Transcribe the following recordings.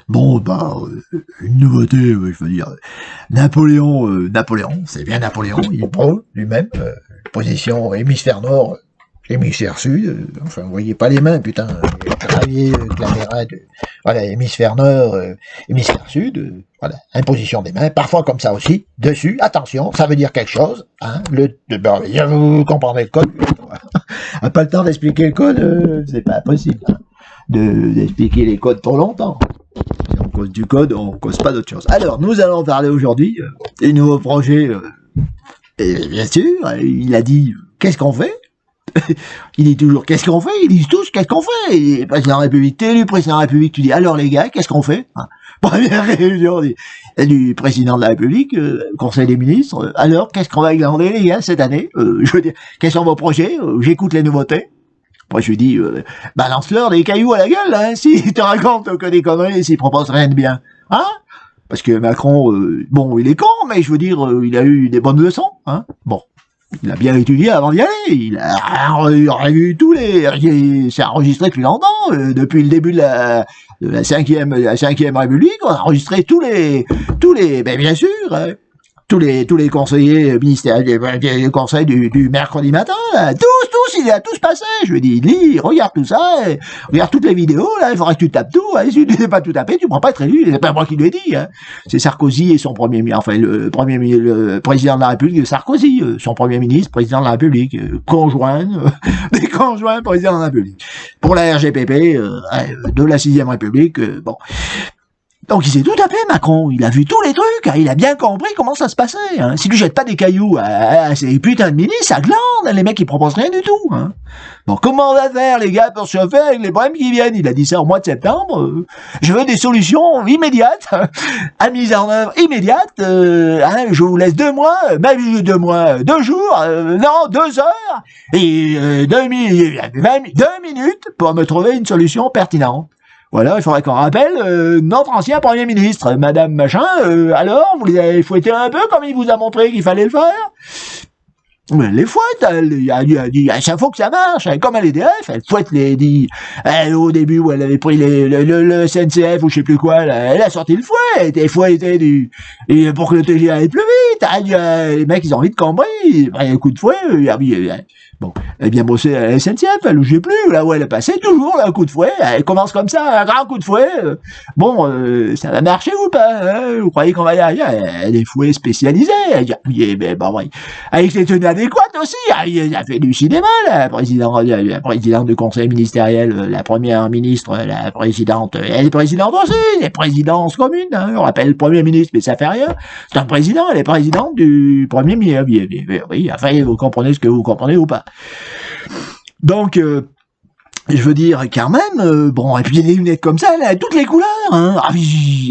Bon, bah, une nouveauté, je veux dire, Napoléon, c'est bien Napoléon, il prône lui-même, position hémisphère nord, hémisphère sud, enfin, vous voyez pas les mains, putain, gravier, caméra, voilà, hémisphère nord, hémisphère sud, voilà, imposition des mains, parfois comme ça aussi, dessus, attention, ça veut dire quelque chose, hein, vous comprenez le code, pas le temps d'expliquer le code, c'est pas possible, hein, d'expliquer les codes trop longtemps. Si on cause du code, on cause pas d'autre chose. Alors, nous allons parler aujourd'hui des nouveaux projets. Et bien sûr, il a dit qu'est-ce qu'on fait. Il dit toujours qu'est-ce qu'on fait. Ils disent tous qu'est-ce qu'on fait. Et président de la République, t'es élu président de la République, tu dis alors les gars, qu'est-ce qu'on fait, hein. Première réunion du président de la République, Conseil des ministres. Alors, qu'est-ce qu'on va glander les gars cette année, je veux dire, quels sont vos projets, j'écoute les nouveautés. Moi, je lui dis, balance-leur des cailloux à la gueule, hein, s'il te raconte que des conneries, s'il propose rien de bien. Hein? Parce que Macron, bon, il est con, mais je veux dire, il a eu des bonnes leçons, hein. Bon. Il a bien étudié avant d'y aller. Il a revu tous les, c'est enregistré depuis longtemps, depuis le début de la cinquième République, on a enregistré tous les, ben bien sûr, hein, tous les conseillers ministériels, les conseils du mercredi matin, là, tous, il a tous passé. Je lui dis, lis, regarde tout ça, regarde toutes les vidéos, là, il faudrait que tu tapes tout, hein, si tu ne sais pas tout taper, tu ne pourras pas être élu. C'est pas moi qui lui ai dit, hein. C'est Sarkozy et son premier ministre, enfin, le président de la République, Sarkozy, son premier ministre, président de la République, des conjoints présidents de la République. Pour la RGPP, de la 6ème République, bon. Donc il s'est tout tapé, Macron, il a vu tous les trucs, hein, il a bien compris comment ça se passait, hein. Si tu jettes pas des cailloux à ces putains de ministres, ça glande, les mecs ils proposent rien du tout, hein. Bon, comment on va faire les gars pour se chauffer avec les problèmes qui viennent? Il a dit ça au mois de septembre, je veux des solutions immédiates, à mise en œuvre immédiate, hein, je vous laisse 2 mois, même 2 mois, 2 jours, non, 2 heures, et 2 minutes pour me trouver une solution pertinente. Voilà, il faudrait qu'on rappelle notre ancien Premier ministre, Madame Machin, alors, vous les avez fouettés un peu comme il vous a montré qu'il fallait le faire? Mais elle les fouette, ça faut que ça marche, comme à l'EDF, elle fouette au début où elle avait pris le SNCF ou je sais plus quoi, elle a sorti le fouet, elle était fouettée et pour que le TGV aille plus vite, les mecs ils ont envie de cambrer, un coup de fouet, bon, elle a bien bossé à la SNCF, elle ne sais plus, là où elle est passée, toujours là, un coup de fouet, elle commence comme ça, un grand coup de fouet, bon, ça va marcher ou pas, hein, vous croyez qu'on va y arriver? Elle est fouet spécialisée, ben, bon, ouais. Avec les tenues adéquates aussi, il a fait du cinéma, la présidente du conseil ministériel, la première ministre, la présidente, elle est présidente aussi, les présidences communes, hein, on rappelle le premier ministre, mais ça fait rien, c'est un président, elle est présidente du premier ministre, oui, enfin, vous comprenez ce que vous comprenez ou pas. Donc, je veux dire, quand même, bon, et puis il y a des lunettes comme ça, elle a toutes les couleurs, hein.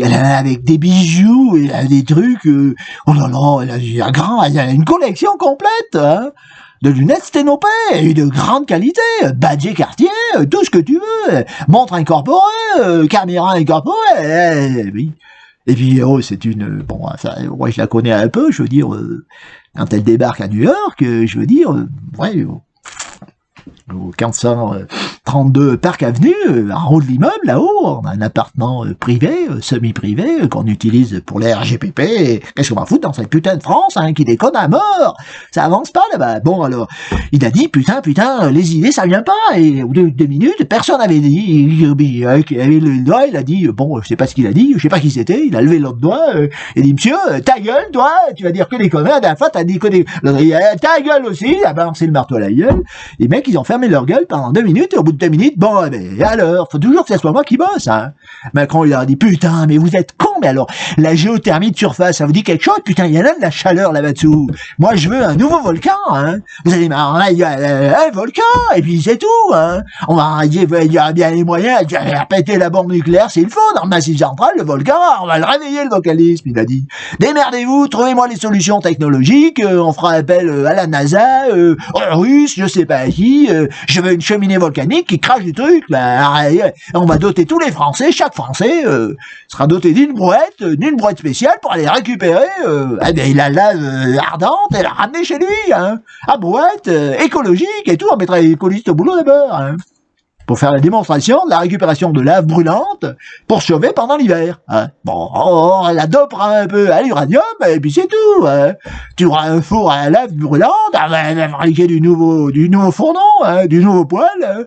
Elle a avec des bijoux, elle a des trucs, oh là là, elle a une collection complète, hein, de lunettes sténopées, et de grande qualité, badge Cartier, tout ce que tu veux, montre incorporée, caméra incorporée, oui. Et puis, oh, c'est une, bon, enfin, moi je la connais un peu, je veux dire, quand elle débarque à New York, je veux dire, ouais, au 432 Park Avenue, en haut de l'immeuble, là-haut, on a un appartement privé, semi-privé, qu'on utilise pour les RGPP. Qu'est-ce qu'on va foutre dans cette putain de France, hein, qui déconne à mort? Ça avance pas, là-bas. Bon, alors, il a dit, putain, les idées, ça vient pas. Et au bout de 2 minutes, personne n'avait dit. Il avait le doigt, il a dit, bon, je sais pas ce qu'il a dit, je sais pas qui c'était, il a levé l'autre doigt, il a dit, monsieur, ta gueule, toi, tu vas dire que des conneries, la dernière fois, t'as dit que des... Ta gueule aussi, il a balancé le marteau à la gueule. Les mecs, ils ont fermé leur gueule pendant 2 minutes, et au bout de 2 minutes, bon, mais alors, faut toujours que ce soit moi qui bosse, hein. Macron, il a dit, putain, mais vous êtes con, mais alors, la géothermie de surface, ça vous dit quelque chose? Putain, il y en a de la chaleur là-dessous. Moi, je veux un nouveau volcan, hein. Vous allez il y a un volcan, et puis c'est tout, hein. Il y a bien les moyens de faire péter la bombe nucléaire s'il faut, dans le massif central, le volcan, on va le réveiller, le volcanisme, il a dit. Démerdez-vous, trouvez-moi les solutions technologiques, on fera appel à la NASA, russe, je sais pas qui, je veux une cheminée volcanique qui crache du truc, là. On va doter tous les Français, chaque Français sera doté d'une brouette spéciale pour aller récupérer la lave ardente et la ramener chez lui, hein. À brouette, écologique et tout, on mettra les écologistes au boulot d'abord, hein. pour faire la démonstration de la récupération de lave brûlante pour chauffer pendant l'hiver. Hein. Bon, on la dopera un peu à l'uranium et puis c'est tout. Hein. Tu auras un four à la lave brûlante, elle va fabriquer du nouveau fourneau, hein, du nouveau poêle. Hein.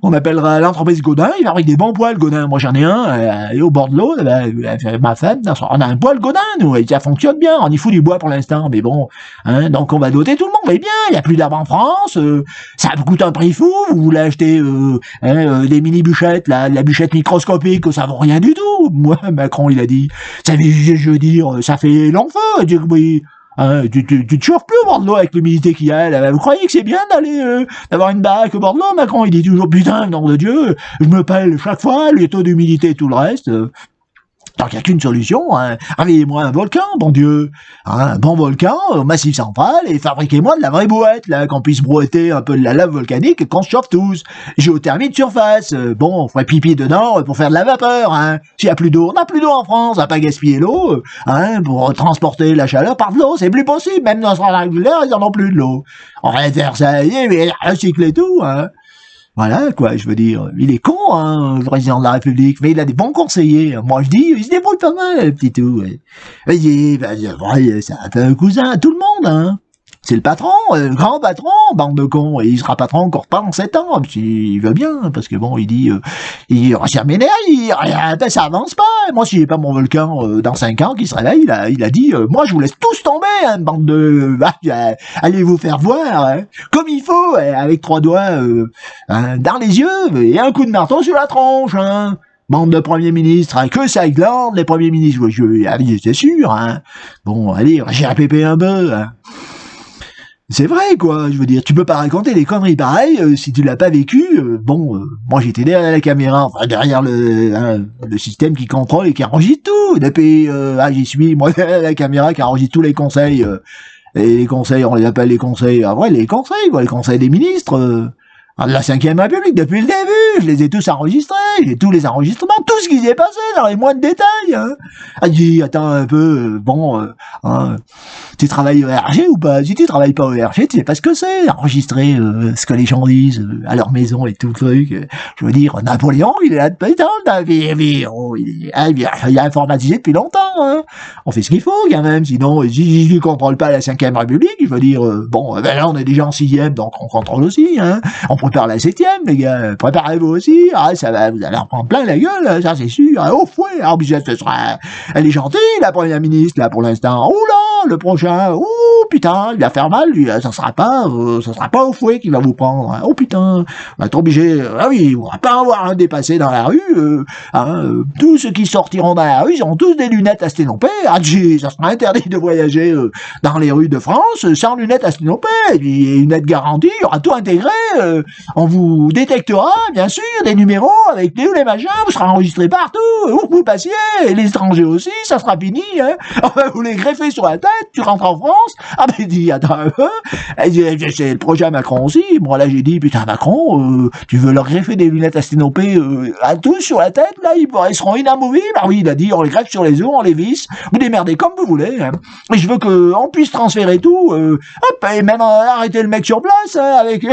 On appellera l'entreprise Godin, il fabrique des bons poêles Godin. Moi j'en ai un au bord de l'eau, ma femme, on a un poêle Godin, nous, et ça fonctionne bien. On y fout du bois pour l'instant, mais bon, hein, donc on va doter tout le monde. Mais bien, il n'y a plus d'arbres en France, ça coûte un prix fou. Vous voulez acheter des mini bûchettes, la bûchette microscopique, ça vaut rien du tout. Moi, Macron, il a dit, ça, je veux dire, ça fait long feu. Oui. Hein, tu te chauffes plus au bord de l'eau avec l'humidité qu'il y a. Là. Vous croyez que c'est bien d'avoir une baraque au bord de l'eau, Macron? Il dit toujours, putain, nom de Dieu, je me pèle chaque fois, les taux d'humidité et tout le reste. Donc il n'y a qu'une solution, hein. Réveillez-moi un volcan, bon Dieu, hein, un bon volcan au Massif Central, et fabriquez-moi de la vraie bouette, là, qu'on puisse brouetter un peu de la lave volcanique et qu'on se chauffe tous. Géothermie de surface, bon, on ferait pipi dedans pour faire de la vapeur, hein. S'il n'y a plus d'eau, on n'a plus d'eau en France, on va pas gaspiller l'eau, hein, pour transporter la chaleur par de l'eau, c'est plus possible, même dans le centrale régulaire, ils n'en ont plus de l'eau. On va faire ça, mais recycler tout, hein. Voilà, quoi, je veux dire, il est con, hein, le président de la République, mais il a des bons conseillers. Moi, je dis, il se débrouille pas mal, le petit tout. Ouais. C'est un peu un cousin à tout le monde, hein. C'est le patron, le grand patron, bande de cons, et il sera patron encore pas en 7 ans, s'il veut bien, parce que bon, il dit, il retient mes l'énergie, rien, ça avance pas. Moi, si j'ai pas mon volcan dans 5 ans qui se réveille, il a dit, moi, je vous laisse tous tomber, hein, bande de, allez vous faire voir, hein, comme il faut, avec 3 doigts hein, dans les yeux, et un coup de marteau sur la tronche, hein. Bande de premiers ministres, hein, que ça glande, les premiers ministres, c'est sûr, hein. Bon, allez, j'ai répété un peu, hein. C'est vrai, quoi, je veux dire, tu peux pas raconter des conneries pareilles si tu l'as pas vécu. Moi j'étais derrière la caméra, enfin derrière le système qui contrôle et qui enregistre tout. Depuis, j'y suis, moi derrière la caméra qui enregistre tous les conseils. Et les conseils, on les appelle les conseils, les conseils, quoi, les conseils des ministres. De la 5e République, depuis le début, je les ai tous enregistrés, j'ai tous les enregistrements, tout ce qui s'est passé dans les moindres détails. Hein. Elle dit, attends un peu, tu travailles au RG ou pas? Si tu travailles pas au RG, tu sais pas ce que c'est, enregistrer ce que les gens disent à leur maison et tout le truc. Je veux dire, Napoléon, il est là depuis longtemps, il est informatisé depuis longtemps. Hein. On fait ce qu'il faut quand même, sinon, si je contrôle pas la 5e République, je veux dire, là on est déjà en 6e, donc on contrôle aussi. Hein. On prépare la 7e, les gars. Préparez-vous aussi. Ah, ça va, vous allez en prendre plein la gueule, ça c'est sûr. Au fouet. Alors, ce sera, elle est gentille, la première ministre, là, pour l'instant. Oula, le prochain. Ouh, putain, il va faire mal, lui. Ça sera pas au fouet qu'il va vous prendre. Oh, putain. On va être obligé. Ah oui, on va pas avoir un dépassé dans la rue. Tous ceux qui sortiront dans la rue, ils auront tous des lunettes à sténopée. Ah, ça sera interdit de voyager dans les rues de France sans lunettes à sténopée. Et puis, lunettes garanties, il y aura tout intégré. On vous détectera, bien sûr, des numéros avec tous les machins, vous serez enregistré partout, où vous passiez, et les étrangers aussi, ça sera fini, hein. Vous les greffez sur la tête, tu rentres en France, il dit, attends un peu, c'est le projet à Macron aussi, moi là j'ai dit, putain Macron, tu veux leur greffer des lunettes à sténopée à tous sur la tête, là, ils seront inamovibles, ah oui, il a dit, on les greffe sur les os, on les visse, vous démerdez comme vous voulez, hein. Et je veux qu'on puisse transférer tout, et même arrêter le mec sur place, hein, avec,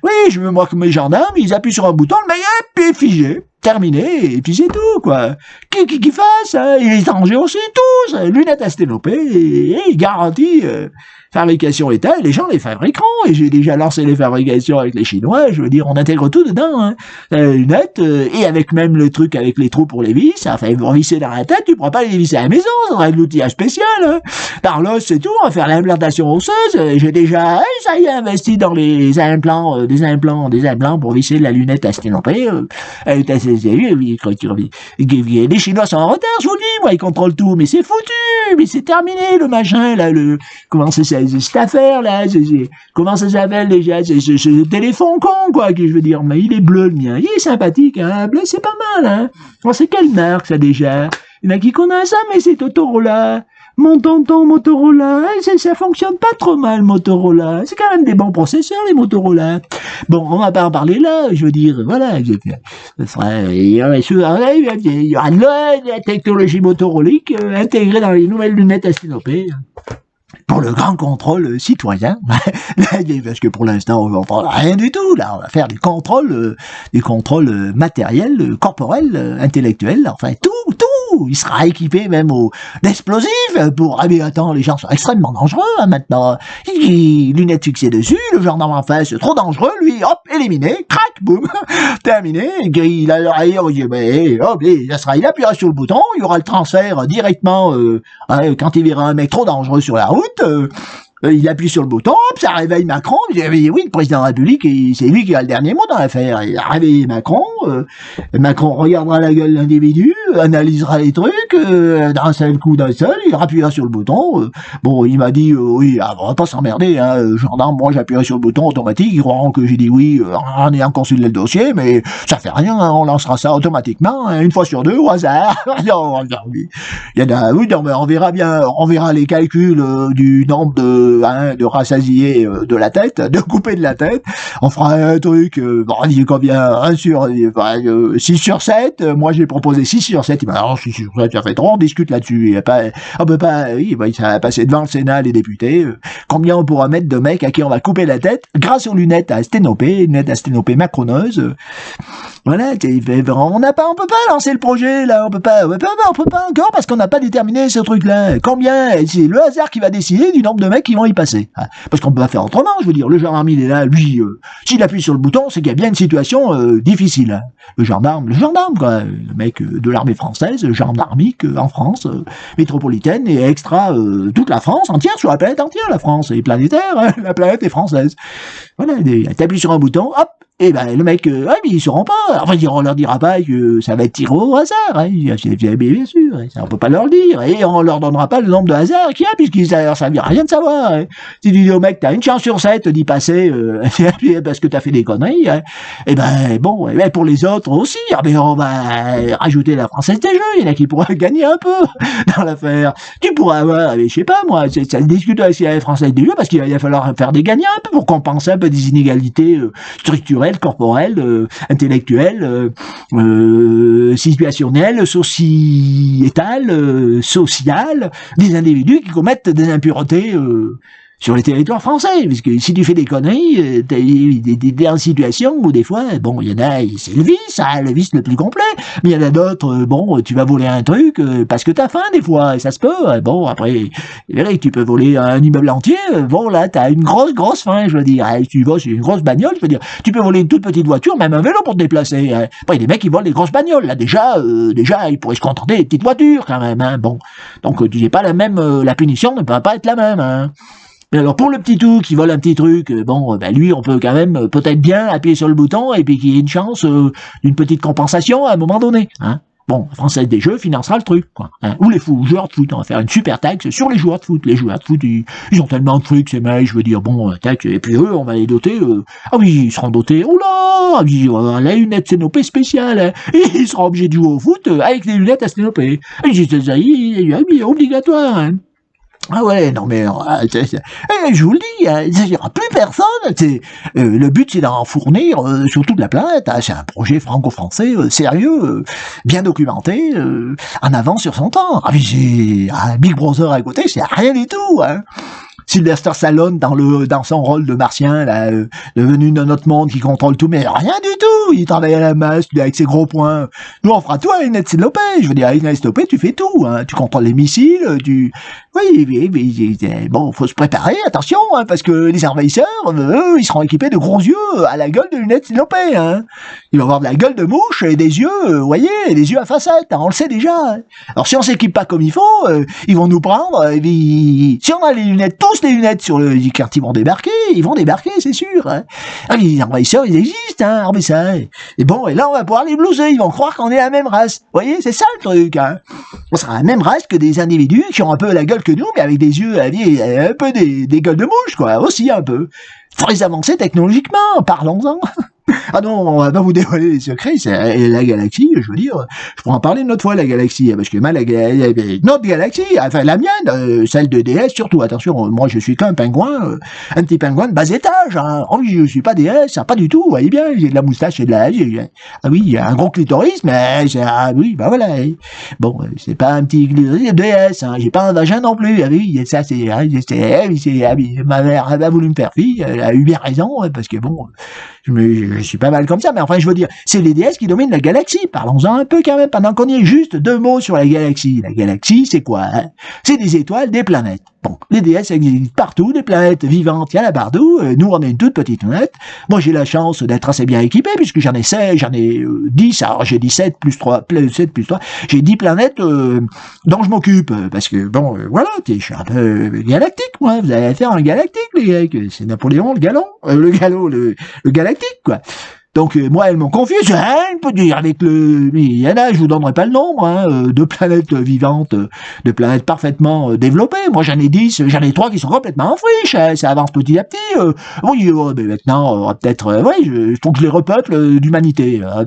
oui, je veux moi que mes gendarmes, ils appuient sur un bouton, le mec, puis figé, terminé, et puis c'est tout, quoi. Qui fasse, hein, et les étrangers aussi, tous, lunettes à sténopée, et garantie, fabrication État, et les gens les fabriqueront, et j'ai déjà lancé les fabrications avec les Chinois, je veux dire, on intègre tout dedans, hein. Lunettes, et avec même le truc avec les trous pour les vis, enfin, vous visser dans la tête, tu pourras pas les visser à la maison, ça sera de l'outillage spécial, hein. Par là, c'est tout, on va faire l'implantation osseuse, j'ai déjà, ça y est, investi dans les implants, des implants pour visser la lunette à sténopée, les Chinois sont en retard, je vous le dis, moi, ils contrôlent tout, mais c'est foutu, mais c'est terminé, le machin, là, comment c'est ça, cette affaire, là, comment ça s'appelle déjà, ce téléphone con, quoi, que je veux dire, mais il est bleu, le mien, il est sympathique, hein, bleu, c'est pas mal, hein. Bon, c'est quelle marque, ça, déjà? Il y en a qui connaissent ça, mais c'est Motorola. Mon tonton Motorola, ça fonctionne pas trop mal, Motorola. C'est quand même des bons processeurs, les Motorola. Bon, on va pas en parler là, je veux dire, voilà. Il y aura de la technologie motorolique intégrée dans les nouvelles lunettes à sténopée. pour le grand contrôle citoyen. Parce que pour l'instant, on va faire rien du tout. Là, on va faire des contrôles matériels, corporels, intellectuels, enfin tout. Il sera équipé même d'explosifs pour... Ah mais attends, les gens sont extrêmement dangereux maintenant. Lunettes fixées dessus, le gendarme en face, trop dangereux, lui, hop, éliminé, crac, boum, terminé. Il a l'oreille, il appuiera sur le bouton, il y aura le transfert directement quand il verra un mec trop dangereux sur la route. Il appuie sur le bouton, hop, ça réveille Macron. Il dit, oui, le président de la République, c'est lui qui a le dernier mot dans l'affaire. Il a réveillé Macron. Macron regardera la gueule de l'individu, analysera les trucs, d'un seul coup, il appuiera sur le bouton. Bon, il m'a dit, oui, on va pas s'emmerder, hein, gendarme, moi j'appuierai sur le bouton automatique, ils croiront que j'ai dit oui en ayant consulté le dossier, mais ça fait rien, hein, on lancera ça automatiquement, hein, une fois sur deux, au hasard. Non, il y en a, oui, non, mais on verra bien, on verra les calculs du nombre de rassasier de la tête, de couper de la tête. On fera un truc, on dit combien, 6 sur 7, moi j'ai proposé 6 sur 7, il m'a dit, non, 6 sur 7, ça fait trop, on discute là-dessus, il y a pas, on peut pas, oui, ça va passer devant le Sénat, les députés, combien on pourra mettre de mecs à qui on va couper la tête, grâce aux lunettes à sténopée, macroneuses, voilà, on peut pas lancer le projet, là, on peut pas encore, parce qu'on n'a pas déterminé ce truc-là. Combien? C'est le hasard qui va décider du nombre de mecs qui vont y passer. Parce qu'on peut pas faire autrement, je veux dire, le gendarme, il est là, lui, s'il appuie sur le bouton, c'est qu'il y a bien une situation difficile. Hein. Le gendarme, quoi, le mec de l'armée française, gendarmique en France, métropolitaine et extra toute la France entière, sur la planète entière, la France est planétaire, hein, la planète est française. Voilà, t'appuies sur un bouton, hop, et ben le mec, mais ils sauront pas. Enfin, on leur dira pas que ça va être tiré au hasard, hein. Bien sûr, ça, on peut pas leur dire, et on leur donnera pas le nombre de hasards qu'il y a, puisqu'il ça servira à rien de savoir. Hein. Si tu dis au mec, t'as une chance sur 7 d'y passer, parce que t'as fait des conneries, hein. Et ben bon, et ben, pour les autres aussi, mais on va rajouter la Française des Jeux, il y en a qui pourraient gagner un peu dans l'affaire. Tu pourras avoir, je sais pas moi, ça discute avec la Française des Jeux, parce qu'il va falloir faire des gagnants un peu pour compenser un peu des inégalités structurelles, corporelles, intellectuelles, situationnelles, sociétales, sociales, des individus qui commettent des impuretés sur les territoires français, parce que si tu fais des conneries, t'es en situation où des fois, bon, il y en a, c'est le vice le plus complet, mais il y en a d'autres, bon, tu vas voler un truc parce que t'as faim des fois, et ça se peut, bon, après, c'est vrai que tu peux voler un immeuble entier, bon, là, t'as une grosse faim, je veux dire, si tu vas sur une grosse bagnole, je veux dire, tu peux voler une toute petite voiture, même un vélo pour te déplacer, hein. Après, il y a des mecs qui volent des grosses bagnoles, là, déjà, ils pourraient se contenter des petites voitures, quand même, hein, bon, donc, tu n'es pas la même, la punition ne peut pas être la même, hein. Mais alors pour le petit tout qui vole un petit truc, bon, ben lui on peut quand même peut-être bien appuyer sur le bouton et puis qu'il y ait une chance d'une petite compensation à un moment donné. Hein. Bon, la Française des Jeux financera le truc, quoi. Hein. Ou les joueurs de foot, on va faire une super taxe sur les joueurs de foot. Les joueurs de foot, ils ont tellement de trucs, ces mecs, je veux dire, bon, taxe, et puis eux, on va les doter, ah oui, ils seront dotés, oula, la lunette Sténopé spéciale, hein. Et ils seront obligés de jouer au foot avec des lunettes à Sténopé. C'est obligatoire, hein. Ah ouais, non mais je vous le dis, il n'y aura plus personne. Le but c'est d'en fournir sur toute la planète. Hein, c'est un projet franco-français sérieux, bien documenté, en avance sur son temps. Ah, mais j'ai un Big Brother à côté, c'est rien du tout. Hein. Sylvester Stallone dans son rôle de martien, là, devenu d'un autre monde qui contrôle tout, mais rien du tout. Il travaille à la masse, avec ses gros poings. Nous, on fera tout avec une Lopé. Je veux dire, avec une Lopé, tu fais tout. Hein. Tu contrôles les missiles, Oui, bon, faut se préparer, attention, hein, parce que les envahisseurs, eux, ils seront équipés de gros yeux à la gueule de lunettes Lopé. Hein. Ils vont avoir de la gueule de mouche et des yeux, vous voyez, des yeux à facettes. Hein, on le sait déjà. Hein. Alors, si on s'équipe pas comme il faut, ils vont nous prendre. Si on a les lunettes, tous les lunettes sur quand ils vont débarquer, c'est sûr. Hein. Ah, les envahisseurs, ils existent, hein, mais ça. Et bon, et là, on va pouvoir les blouser. Ils vont croire qu'on est la même race. Vous voyez, c'est ça le truc. Hein. On sera la même race que des individus qui ont un peu la gueule que nous, mais avec des yeux, un peu des gueules de mouche, quoi, aussi un peu. Faut les avancer technologiquement, parlons-en. Ah non, on va pas vous dévoiler les secrets, c'est la galaxie, je veux dire, je pourrais en parler une autre fois, la galaxie, parce que notre galaxie, enfin la mienne, celle de DS surtout, attention, moi je suis qu'un pingouin, un petit pingouin de bas étage, hein. Oh, je suis pas DS, pas du tout, vous voyez bien, j'ai de la moustache et ah oui, j'ai un gros clitoris, mais oui, bah voilà, bon, c'est pas un petit clitoris de DS, hein, j'ai pas un vagin non plus, ah oui, ça ma mère elle a voulu me faire fille, elle a eu bien raison, parce que bon, je suis pas mal comme ça, mais enfin, je veux dire, c'est les déesses qui dominent la galaxie. Parlons-en un peu quand même, pendant qu'on y est, juste 2 mots sur la galaxie. La galaxie, c'est quoi, hein? C'est des étoiles, des planètes. Bon, les déesses existent partout, des planètes vivantes, il y en a partout. Nous, on est une toute petite planète. Moi, j'ai la chance d'être assez bien équipé, puisque j'en ai 10, alors j'ai dit 7 plus 3, j'ai 10 planètes dont je m'occupe, parce que, bon, voilà, je suis un peu galactique, moi. Vous allez faire un galactique, les gars, c'est Napoléon, le galactique, quoi. Donc, moi, elles m'ont confié, on peut dire, il y en a, je vous donnerai pas le nombre, hein, de planètes vivantes, de planètes parfaitement développées. Moi, j'en ai 10, j'en ai 3 qui sont complètement en friche, hein, ça avance petit à petit. Oui, mais maintenant, peut-être, il faut que je les repeuple d'humanité. Hein,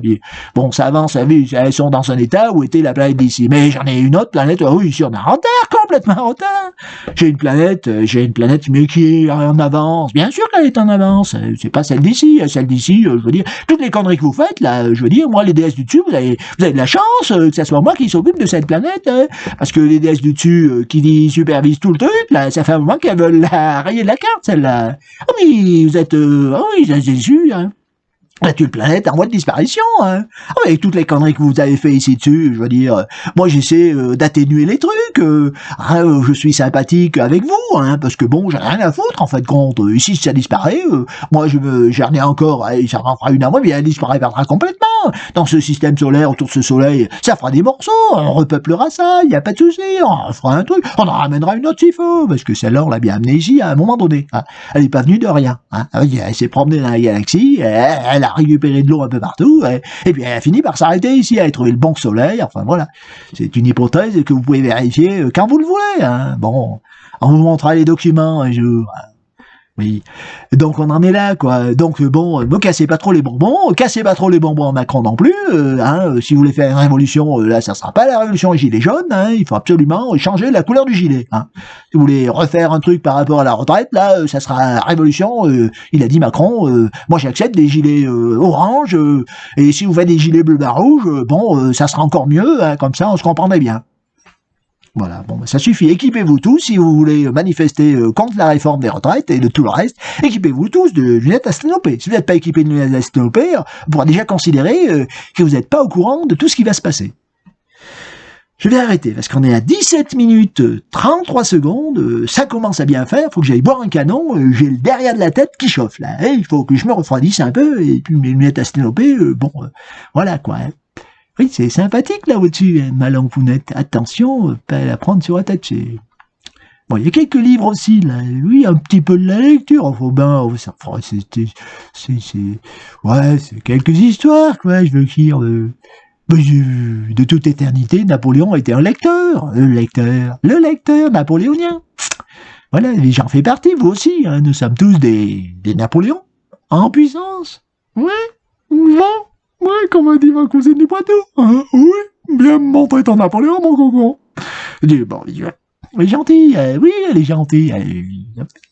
bon, ça avance, elles sont dans un état où était la planète d'ici. Mais j'en ai une autre planète, oui, ici, on est en terre, complètement en terre. J'ai une planète, mais qui est en avance. Bien sûr qu'elle est en avance, c'est pas celle d'ici, je veux dire, toutes les conneries que vous faites, là, je veux dire, moi, les déesses du dessus, vous avez de la chance que ce soit moi qui s'occupe de cette planète, hein, parce que les déesses du dessus qui supervisent tout le truc, là, ça fait un moment qu'elles veulent la rayer de la carte, celle-là. Oh, mais vous êtes, c'est sûr, hein. C'est une planète en voie de disparition, hein. Oh, avec toutes les conneries que vous avez fait ici dessus, je veux dire, moi j'essaie d'atténuer les trucs, je suis sympathique avec vous, hein, parce que bon, j'ai rien à foutre en fait compte. Ici, si ça disparaît, moi j'en ai encore, ça en fera une à moi, mais elle disparaîtra complètement. Dans ce système solaire, autour de ce soleil, ça fera des morceaux, on repeuplera ça, il n'y a pas de souci, on fera un truc, on en ramènera une autre s'il faut, parce que celle-là, on l'a bien amenée ici à un moment donné. Hein. Elle n'est pas venue de rien. Hein. Elle s'est promenée dans la galaxie, elle a récupéré de l'eau un peu partout, et puis elle a fini par s'arrêter ici, elle a trouvé le bon soleil, enfin voilà. C'est une hypothèse que vous pouvez vérifier quand vous le voulez. Hein. Bon, on vous montrera les documents un jour. Oui. Donc on en est là, quoi. Donc bon, me cassez pas trop les bonbons, cassez pas trop les bonbons à Macron non plus. Si vous voulez faire une révolution, là ça sera pas la révolution des gilets jaunes. Hein, il faut absolument changer la couleur du gilet. Hein. Si vous voulez refaire un truc par rapport à la retraite, là, ça sera la révolution. Il a dit Macron. Moi j'accepte des gilets orange. Et si vous faites des gilets bleu bas rouge, ça sera encore mieux. Hein, comme ça, on se comprendrait bien. Voilà, bon, ça suffit. Équipez-vous tous si vous voulez manifester contre la réforme des retraites et de tout le reste. Équipez-vous tous de lunettes asténopées. Si vous n'êtes pas équipé de lunettes asténopées, on pourra déjà considérer que vous n'êtes pas au courant de tout ce qui va se passer. Je vais arrêter parce qu'on est à 17 minutes 33 secondes. Ça commence à bien faire. Il faut que j'aille boire un canon. J'ai le derrière de la tête qui chauffe là. Il faut que je me refroidisse un peu. Et puis mes lunettes asténopées, voilà quoi. Hein. Oui, c'est sympathique là au-dessus, hein, ma langue pounette. Attention, pas la prendre sur la tête. Bon, il y a quelques livres aussi, là. Oui, un petit peu de la lecture. Enfin, c'est quelques histoires, quoi. Je veux dire, de toute éternité, Napoléon était un lecteur. Le lecteur napoléonien. Voilà, j'en fais partie, vous aussi. Hein, nous sommes tous des Napoléons en puissance. Ouais, bon. Ouais, comme a dit ma cousine du Poitou. Hein, oui, bien me montrer ton Napoléon, mon coco. Je dis, bon, elle est gentille, oui, elle est gentille.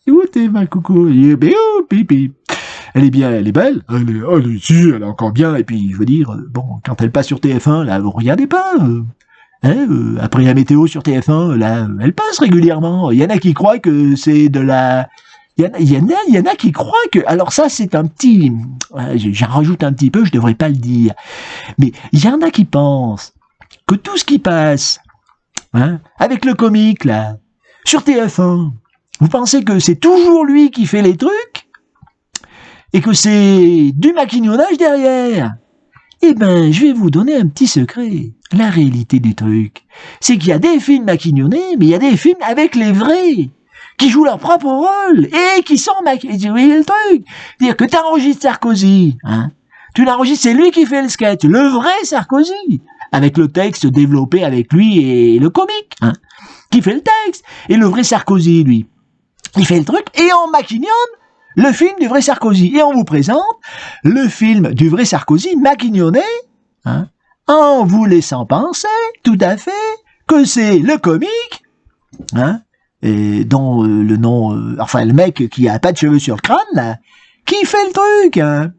Où t'es, ma coco? Elle est bien, elle est belle. Elle est encore bien. Et puis, je veux dire, quand elle passe sur TF1, là, vous regardez pas. Après la météo sur TF1, là, elle passe régulièrement. Il y en a qui croient que c'est de la... Il y en a qui croient que... Alors ça, c'est un petit... J'en rajoute un petit peu, je devrais pas le dire. Mais il y en a qui pensent que tout ce qui passe, avec le comique, là, sur TF1, vous pensez que c'est toujours lui qui fait les trucs et que c'est du maquignonnage derrière. Eh ben, je vais vous donner un petit secret. La réalité du truc, c'est qu'il y a des films maquignonnés, mais il y a des films avec les vrais qui jouent leur propre rôle et qui sont maquignonnés, le truc. C'est-à-dire que tu enregistres Sarkozy, tu l'enregistres, c'est lui qui fait le sketch, le vrai Sarkozy, avec le texte développé avec lui et le comique, qui fait le texte. Et le vrai Sarkozy, lui, il fait le truc et on maquignonne le film du vrai Sarkozy. Et on vous présente le film du vrai Sarkozy maquignonné, hein, en vous laissant penser, tout à fait, que c'est le comique, hein, et dont le nom, enfin le mec qui a pas de cheveux sur le crâne, là, qui fait le truc, hein.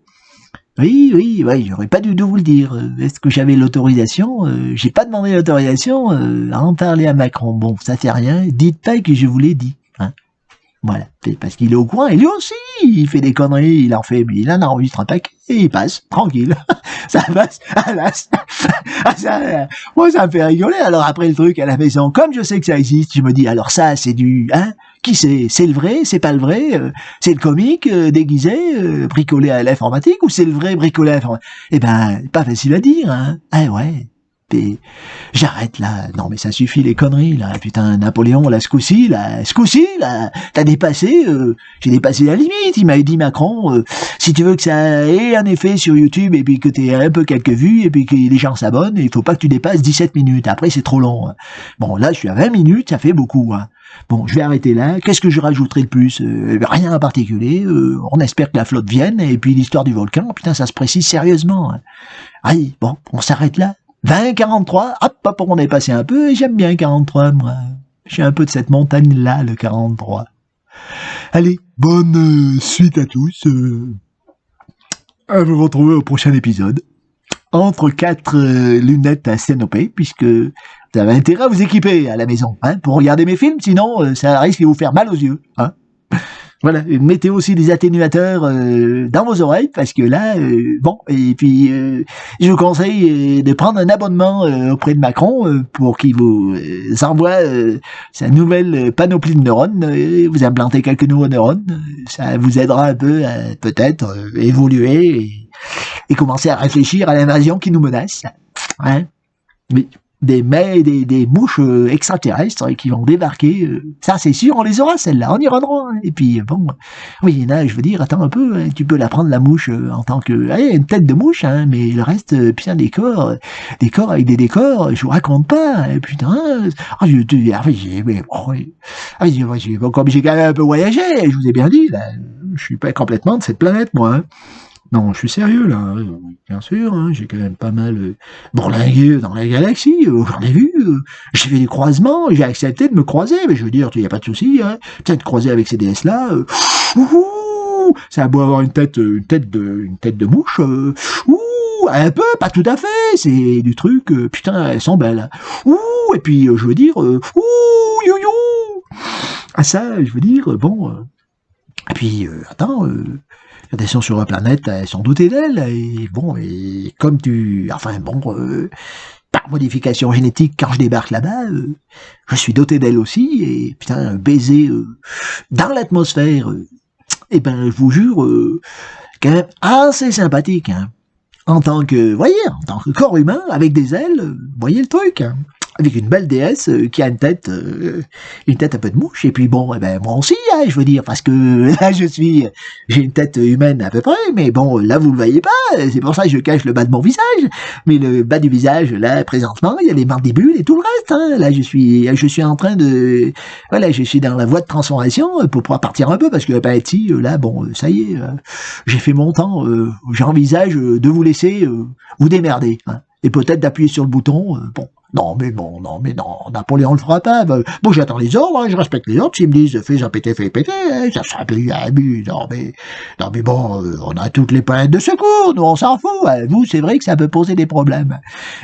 Oui, j'aurais pas dû vous le dire. Est-ce que j'avais l'autorisation? J'ai pas demandé l'autorisation à en parler à Macron. Bon, ça fait rien, dites pas que je vous l'ai dit, hein. Voilà, c'est parce qu'il est au coin, et lui aussi, il fait des conneries, il en fait, mais il en enregistre un paquet, et il passe, tranquille. Ça passe, moi ça me fait rigoler, alors après le truc à la maison, comme je sais que ça existe, je me dis, alors ça c'est du, hein, qui c'est le vrai, c'est pas le vrai, c'est le comique déguisé, bricolé à l'informatique, ou c'est le vrai bricolé à l'informatique? Eh ben, pas facile à dire, hein, ah ouais. Et j'arrête là, non mais ça suffit les conneries là, putain Napoléon là ce coup-ci là, t'as dépassé, j'ai dépassé la limite, il m'a dit Macron, si tu veux que ça ait un effet sur YouTube et puis que t'aies un peu quelques vues et puis que les gens s'abonnent, il faut pas que tu dépasses 17 minutes, après c'est trop long, hein. Bon là je suis à 20 minutes, ça fait beaucoup, hein. Bon, je vais arrêter là. Qu'est-ce que je rajouterai de plus? Rien en particulier. On espère que la flotte vienne et puis l'histoire du volcan, putain ça se précise sérieusement, hein. Allez, bon, on s'arrête là. 20, 43, hop, on est passé un peu, et j'aime bien 43, moi. Je suis un peu de cette montagne-là, le 43. Allez, bonne suite à tous. À vous retrouver au prochain épisode. Entre 4 lunettes à Scénopée, puisque vous avez intérêt à vous équiper à la maison, hein, pour regarder mes films, sinon ça risque de vous faire mal aux yeux, hein. Voilà, mettez aussi des atténuateurs dans vos oreilles, parce que là, bon, et puis je vous conseille de prendre un abonnement auprès de Macron pour qu'il vous envoie sa nouvelle panoplie de neurones, vous implantez quelques nouveaux neurones, ça vous aidera un peu à peut-être évoluer et commencer à réfléchir à l'invasion qui nous menace, hein. Mais des mouches extraterrestres qui vont débarquer, ça c'est sûr, on les aura celles-là, on y rendra, hein. Et puis bon, oui, là je veux dire, attends un peu, hein, tu peux la prendre la mouche en tant que, allez, une tête de mouche, hein, mais le reste, putain, des corps avec des décors, je vous raconte pas, hein, putain, comme j'ai quand même un peu voyagé, je vous ai bien dit, là, je suis pas complètement de cette planète, moi, hein. Non, je suis sérieux là, bien sûr, hein, j'ai quand même pas mal bourlingué dans la galaxie, j'en ai vu, j'ai fait des croisements, j'ai accepté de me croiser, mais je veux dire, il n'y a pas de souci, hein, peut-être croiser avec ces déesses là, ça a beau avoir une tête de mouche, un peu, pas tout à fait, c'est du truc, putain, elles sont belles, et puis je veux dire, yo-yo, ah ça, je veux dire, bon, et puis, attends, attention sur la planète, elles sont dotées d'elles, et bon, et comme par modification génétique, quand je débarque là-bas, je suis doté d'elles aussi, et putain, un baiser dans l'atmosphère, et ben, je vous jure, quand même assez sympathique, hein. En tant que corps humain, avec des ailes, voyez le truc, hein. Avec une belle déesse qui a une tête un peu de mouche, et puis bon, eh ben moi aussi, hein, je veux dire, parce que là j'ai une tête humaine à peu près, mais bon, là vous le voyez pas, c'est pour ça que je cache le bas de mon visage, mais le bas du visage, là, présentement, il y a les mandibules et tout le reste, hein. Là je suis en train de, voilà, je suis dans la voie de transformation pour pouvoir partir un peu, parce que ben si, là, bon, ça y est, j'ai fait mon temps, j'envisage de vous laisser vous démerder, hein, et peut-être d'appuyer sur le bouton, bon. Non, Napoléon le fera pas. Bon, j'attends les ordres, hein, je respecte les ordres. S'ils me disent, fais péter, hein, ça sera plus abus. Non, mais bon, on a toutes les planètes de secours, nous, on s'en fout. Hein. Vous, c'est vrai que ça peut poser des problèmes.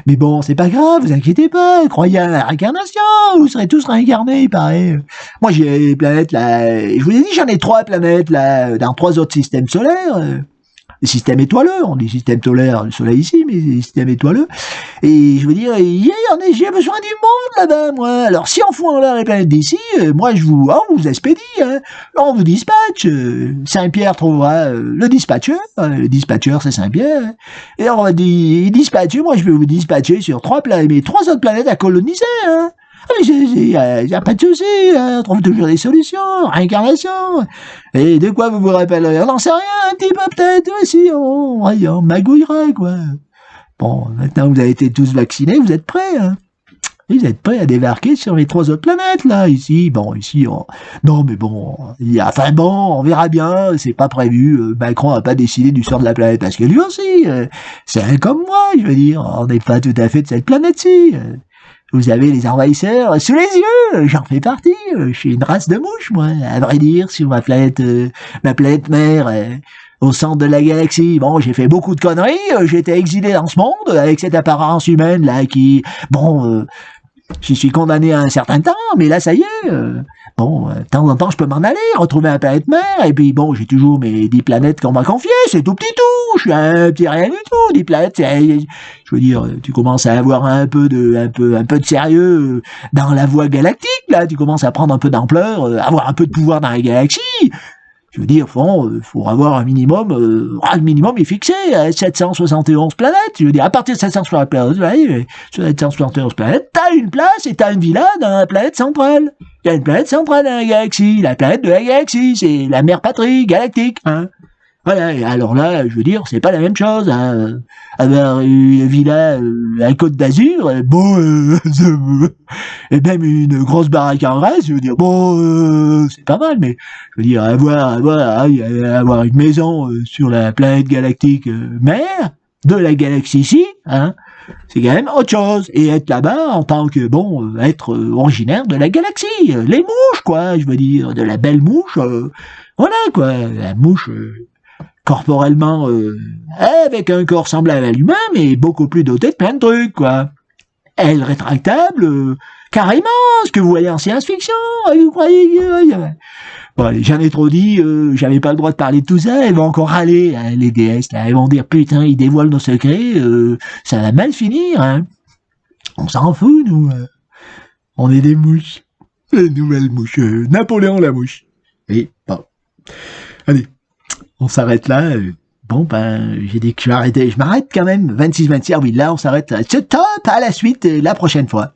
Mais bon, c'est pas grave, vous inquiétez pas, croyez à la réincarnation, vous serez tous réincarnés, il paraît. Moi, j'ai les planètes, là, je vous ai dit, j'en ai 3 planètes, là, dans 3 autres systèmes solaires. Les systèmes étoileux, on dit système solaire, le soleil ici, mais les systèmes étoileux. Et je veux dire, j'ai besoin du monde là-bas, moi. Alors si on fout en l'air les planètes d'ici, moi on vous expédie, hein. On vous dispatche. Saint-Pierre trouvera le dispatcheur. Le dispatcheur, c'est Saint-Pierre. Hein. Et on va dispatcher, moi je vais vous dispatcher sur 3 planètes, mais 3 autres planètes à coloniser, hein. Il n'y a pas de souci, hein, on trouve toujours des solutions, réincarnation. Et de quoi vous vous rappellerez? On n'en sait rien, un petit peu peut-être, aussi, on magouillera, quoi. Bon, maintenant vous avez été tous vaccinés, vous êtes prêts, hein. Vous êtes prêts à débarquer sur les 3 autres planètes, là, ici? Bon, ici, non, mais bon, enfin bon, on verra bien, c'est pas prévu. Macron a pas décidé du sort de la planète, parce que lui aussi, c'est comme moi, je veux dire, on n'est pas tout à fait de cette planète-ci. Vous avez les envahisseurs sous les yeux, j'en fais partie, je suis une race de mouches, moi, à vrai dire, sur ma planète mère, au centre de la galaxie. Bon, j'ai fait beaucoup de conneries, j'ai été exilé dans ce monde, avec cette apparence humaine, là, qui, bon, j'y suis condamné à un certain temps, mais là, ça y est, bon, de temps en temps, je peux m'en aller, retrouver un planète mère, et puis bon, j'ai toujours mes 10 planètes qu'on m'a confiées, c'est tout petit tout, je suis un petit rien du tout, 10 planètes, je veux dire, tu commences à avoir un peu de sérieux dans la voie galactique, là, tu commences à prendre un peu d'ampleur, avoir un peu de pouvoir dans la galaxie. Je veux dire, faut avoir un minimum, le minimum est fixé à 771 planètes. Je veux dire, à partir de 771 planètes, t'as une place et t'as une villa dans la planète centrale. Il y a une planète centrale dans la galaxie. La planète de la galaxie, c'est la mère patrie galactique, hein. Voilà, et alors là, je veux dire, c'est pas la même chose, hein. Avoir une villa à Côte d'Azur, bon, et même une grosse baraque en Grèce, je veux dire, bon, c'est pas mal, mais je veux dire, avoir une maison sur la planète galactique mère de la galaxie ici, hein, c'est quand même autre chose. Et être là-bas en tant que, bon, être originaire de la galaxie, les mouches, quoi, je veux dire, de la belle mouche, voilà, quoi, la mouche corporellement, avec un corps semblable à l'humain, mais beaucoup plus doté de plein de trucs, quoi. Elle rétractable, carrément, ce que vous voyez en science-fiction, vous croyez bon, allez, j'en ai trop dit, j'avais pas le droit de parler de tout ça, elles vont encore râler, hein, les déesses, là, elles vont dire, putain, ils dévoilent nos secrets, ça va mal finir, hein. On s'en fout, nous, on est des mouches, les nouvelles mouches, Napoléon la mouche. Et, bon, allez, on s'arrête là, bon, ben, j'ai dit que je m'arrête quand même, 26-26, ah oui, là, on s'arrête, c'est top, à la suite, la prochaine fois.